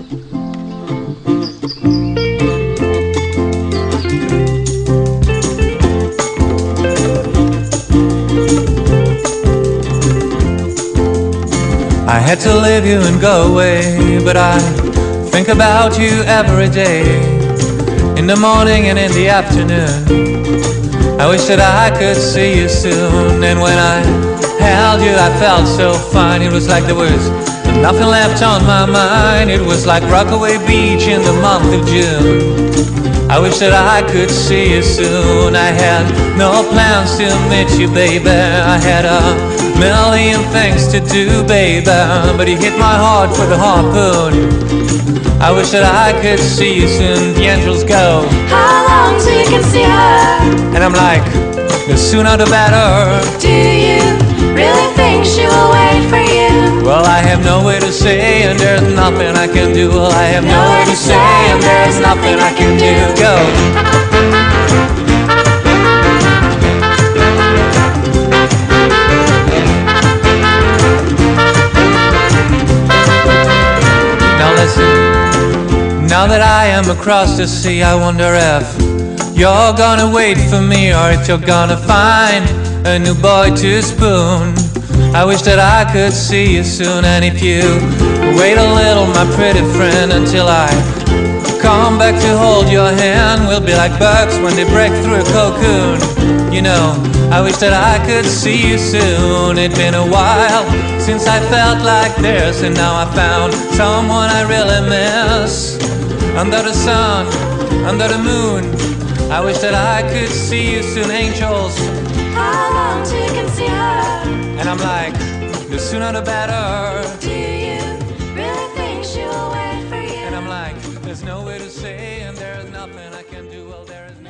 I had to leave you and go away, but I think about you every day, in the morning and in the afternoon. I wish that I could see you soon, and when I held you I felt so fine. It was like there was nothing left on my mind. It was like Rockaway Beach in the month of June. I wish that I could see you soon. I had no plans to meet you, baby. I had a million things to do, baby, but you hit my heart with a harpoon. I wish that I could see you soon. The angels go, how long till you can see her? And I'm like, the sooner the better. Do you really think she will wait for you? Well, I have nowhere to say and there's nothing I can do. Well, I have nowhere to say and there's nothing I can do. Go. Now listen, now that I am across the sea, I wonder if you're gonna wait for me, or if you're gonna find a new boy to spoon. I wish that I could see you soon, and if you wait a little, my pretty friend, until I come back to hold your hand, we'll be like birds when they break through a cocoon. You know, I wish that I could see you soon. It's been a while since I felt like this, and now I found someone I really miss. Under the sun, under the moon, I wish that I could see you soon, angels. How long till you can see her? And I'm like, the sooner the better. Do you really think she will wait for you? And I'm like, there's no way to say and there's nothing I can do. Well, there is no